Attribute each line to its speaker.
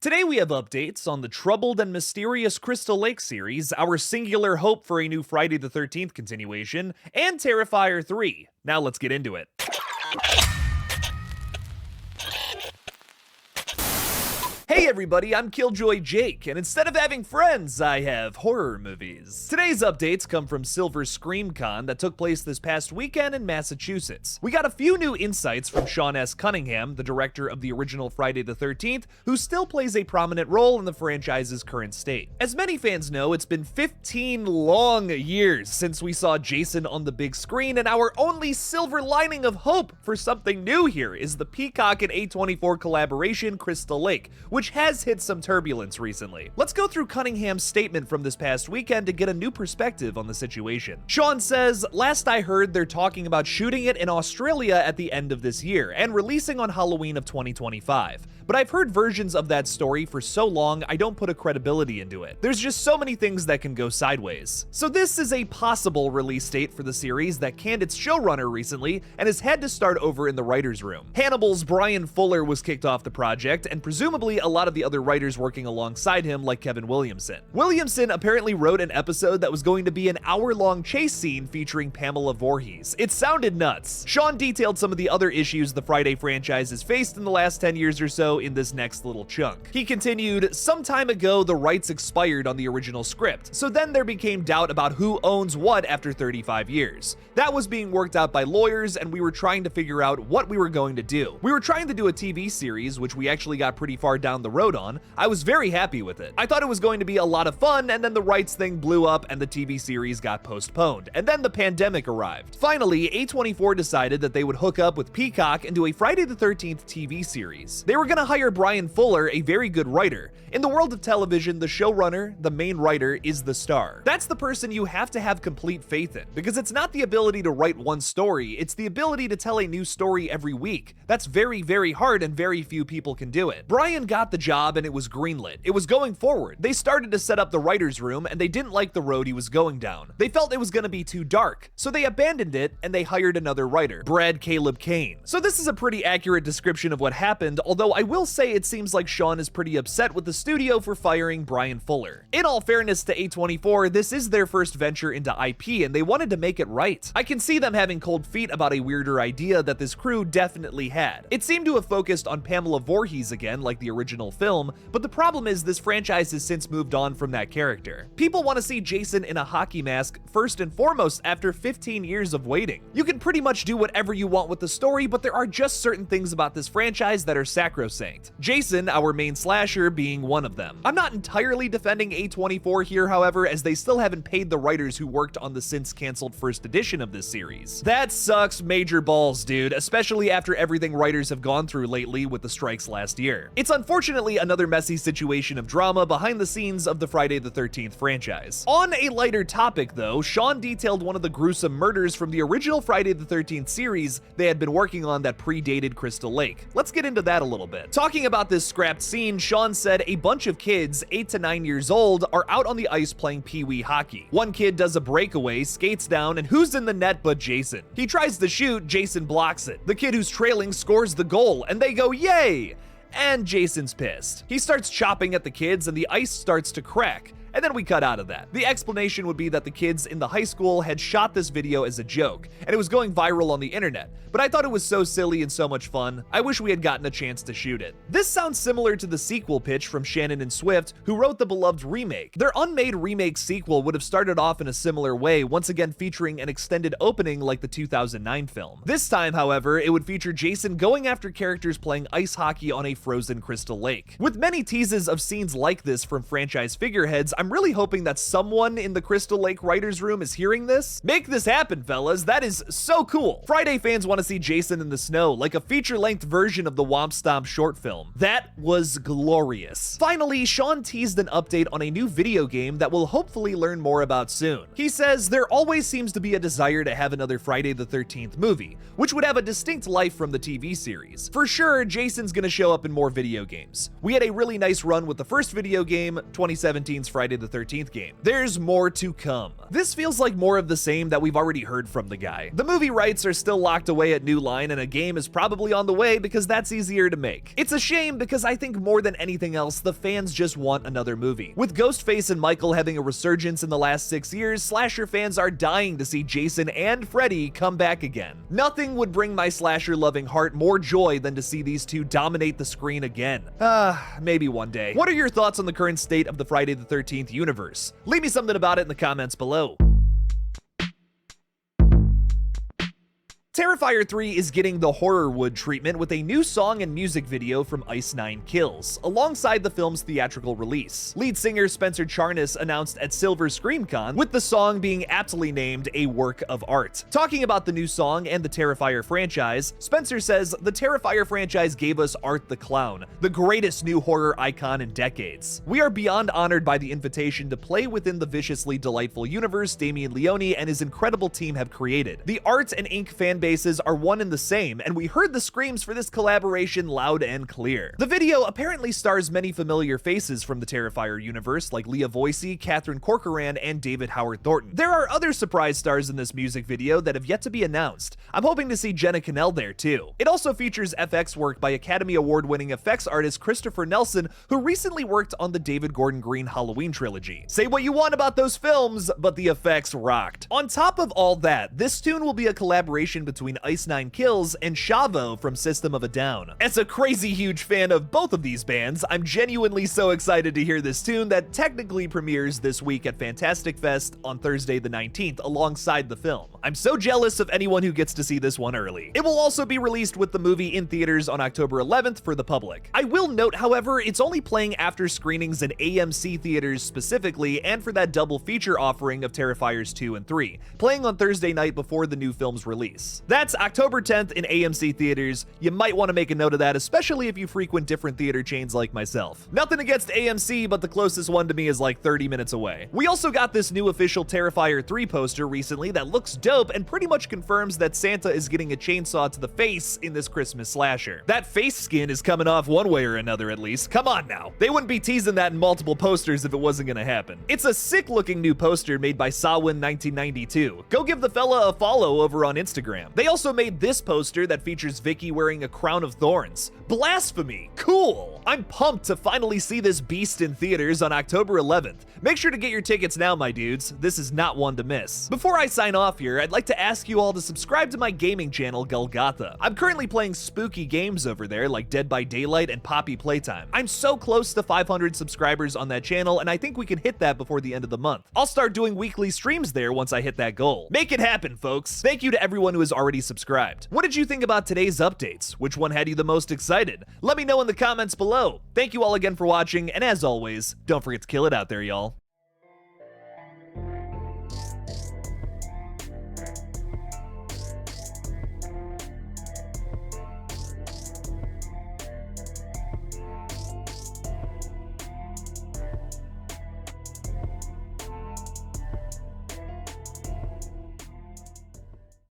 Speaker 1: Today we have updates on the troubled and mysterious Crystal Lake series, our singular hope for a new Friday the 13th continuation, and Terrifier 3. Now let's get into it. Hey everybody, I'm Killjoy Jake, and instead of having friends, I have horror movies. Today's updates come from Silver Scream Con that took place this past weekend in Massachusetts. We got a few new insights from Sean S. Cunningham, the director of the original Friday the 13th, who still plays a prominent role in the franchise's current state. As many fans know, it's been 15 long years since we saw Jason on the big screen, and our only silver lining of hope for something new here is the Peacock and A24 collaboration Crystal Lake, which has hit some turbulence recently. Let's go through Cunningham's statement from this past weekend to get a new perspective on the situation. Sean says, "Last I heard, they're talking about shooting it in Australia at the end of this year and releasing on Halloween of 2025. But I've heard versions of that story for so long, I don't put a credibility into it. There's just so many things that can go sideways." So this is a possible release date for the series that canned its showrunner recently and has had to start over in the writer's room. Hannibal's Brian Fuller was kicked off the project, and presumably a lot of the other writers working alongside him, like Kevin Williamson. Williamson apparently wrote an episode that was going to be an hour-long chase scene featuring Pamela Voorhees. It sounded nuts. Sean detailed some of the other issues the Friday franchise has faced in the last 10 years or so in this next little chunk. He continued, "Some time ago, the rights expired on the original script, so then there became doubt about who owns what after 35 years. That was being worked out by lawyers, and we were trying to figure out what we were going to do. We were trying to do a TV series, which we actually got pretty far down the road on. I was very happy with it. I thought it was going to be a lot of fun, and then the rights thing blew up and the TV series got postponed, and then the pandemic arrived. Finally, A24 decided that they would hook up with Peacock and do a Friday the 13th TV series. They were gonna hire Brian Fuller, a very good writer. In the world of television, the showrunner, the main writer, is the star. That's the person you have to have complete faith in, because it's not the ability to write one story, it's the ability to tell a new story every week. That's very, very hard, and very few people can do it. Brian got the job and it was greenlit. It was going forward. They started to set up the writer's room, and they didn't like the road he was going down. They felt it was gonna be too dark, so they abandoned it and they hired another writer, Brad Caleb Kane. So this is a pretty accurate description of what happened, although I will say it seems like Sean is pretty upset with the studio for firing Brian Fuller. In all fairness to A24, this is their first venture into IP, and they wanted to make it right. I can see them having cold feet about a weirder idea that this crew definitely had. It seemed to have focused on Pamela Voorhees again, like the original film, but the problem is this franchise has since moved on from that character. People want to see Jason in a hockey mask first and foremost after 15 years of waiting. You can pretty much do whatever you want with the story, but there are just certain things about this franchise that are sacrosanct. Jason, our main slasher, being one of them. I'm not entirely defending A24 here, however, as they still haven't paid the writers who worked on the since canceled first edition of this series. That sucks major balls, dude, especially after everything writers have gone through lately with the strikes last year. It's unfortunately another messy situation of drama behind the scenes of the Friday the 13th franchise. On a lighter topic though, Sean detailed one of the gruesome murders from the original Friday the 13th series they had been working on that predated Crystal Lake. Let's get into that a little bit. Talking about this scrapped scene, Sean said a bunch of kids, 8 to 9 years old, are out on the ice playing pee-wee hockey. One kid does a breakaway, skates down, and who's in the net but Jason? He tries to shoot, Jason blocks it. The kid who's trailing scores the goal, and they go, "Yay!" And Jason's pissed. He starts chopping at the kids, and the ice starts to crack. And then we cut out of that. The explanation would be that the kids in the high school had shot this video as a joke, and it was going viral on the internet. But I thought it was so silly and so much fun, I wish we had gotten a chance to shoot it. This sounds similar to the sequel pitch from Shannon and Swift, who wrote the beloved remake. Their unmade remake sequel would have started off in a similar way, once again featuring an extended opening like the 2009 film. This time, however, it would feature Jason going after characters playing ice hockey on a frozen Crystal Lake. With many teases of scenes like this from franchise figureheads, I'm really hoping that someone in the Crystal Lake writer's room is hearing this. Make this happen, fellas. That is so cool. Friday fans want to see Jason in the snow, like a feature-length version of the Womp Stomp short film. That was glorious. Finally, Sean teased an update on a new video game that we'll hopefully learn more about soon. He says, "There always seems to be a desire to have another Friday the 13th movie, which would have a distinct life from the TV series. For sure, Jason's gonna show up in more video games. We had a really nice run with the first video game, 2017's Friday Friday the 13th game. There's more to come. This feels like more of the same that we've already heard from the guy. The movie rights are still locked away at New Line, and a game is probably on the way because that's easier to make. It's a shame because I think more than anything else, the fans just want another movie. With Ghostface and Michael having a resurgence in the last 6 years, slasher fans are dying to see Jason and Freddy come back again. Nothing would bring my slasher-loving heart more joy than to see these two dominate the screen again. Maybe one day. What are your thoughts on the current state of the Friday the 13th universe? Leave me something about it in the comments below. Terrifier 3 is getting the Horrorwood treatment with a new song and music video from Ice Nine Kills, alongside the film's theatrical release. Lead singer Spencer Charnas announced at Silver ScreamCon, with the song being aptly named a work of art. Talking about the new song and the Terrifier franchise, Spencer says, "The Terrifier franchise gave us Art the Clown, the greatest new horror icon in decades. We are beyond honored by the invitation to play within the viciously delightful universe Damien Leone and his incredible team have created. The art and ink fan bases are one and the same, and we heard the screams for this collaboration loud and clear." The video apparently stars many familiar faces from the Terrifier universe, like Leah Voicey, Catherine Corcoran, and David Howard Thornton. There are other surprise stars in this music video that have yet to be announced. I'm hoping to see Jenna Cannell there too. It also features FX work by Academy Award-winning effects artist Christopher Nelson, who recently worked on the David Gordon Green Halloween trilogy. Say what you want about those films, but the effects rocked. On top of all that, this tune will be a collaboration between Ice Nine Kills and Chavo from System of a Down. As a crazy huge fan of both of these bands, I'm genuinely so excited to hear this tune that technically premieres this week at Fantastic Fest on Thursday the 19th alongside the film. I'm so jealous of anyone who gets to see this one early. It will also be released with the movie in theaters on October 11th for the public. I will note, however, it's only playing after screenings in AMC theaters specifically, and for that double feature offering of Terrifiers 2 and 3, playing on Thursday night before the new film's release. That's October 10th in AMC theaters. You might want to make a note of that, especially if you frequent different theater chains like myself. Nothing against AMC, but the closest one to me is like 30 minutes away. We also got this new official Terrifier 3 poster recently that looks dope and pretty much confirms that Santa is getting a chainsaw to the face in this Christmas slasher. That face skin is coming off one way or another at least. Come on now. They wouldn't be teasing that in multiple posters if it wasn't gonna happen. It's a sick looking new poster made by Sawin1992. Go give the fella a follow over on Instagram. They also made this poster that features Vicky wearing a crown of thorns. Blasphemy! Cool! I'm pumped to finally see this beast in theaters on October 11th. Make sure to get your tickets now, my dudes. This is not one to miss. Before I sign off here, I'd like to ask you all to subscribe to my gaming channel, GullGotha. I'm currently playing spooky games over there like Dead by Daylight and Poppy Playtime. I'm so close to 500 subscribers on that channel, and I think we can hit that before the end of the month. I'll start doing weekly streams there once I hit that goal. Make it happen, folks. Thank you to everyone who has already subscribed. What did you think about today's updates? Which one had you the most excited? Let me know in the comments below. Thank you all again for watching, and as always, don't forget to kill it out there, y'all.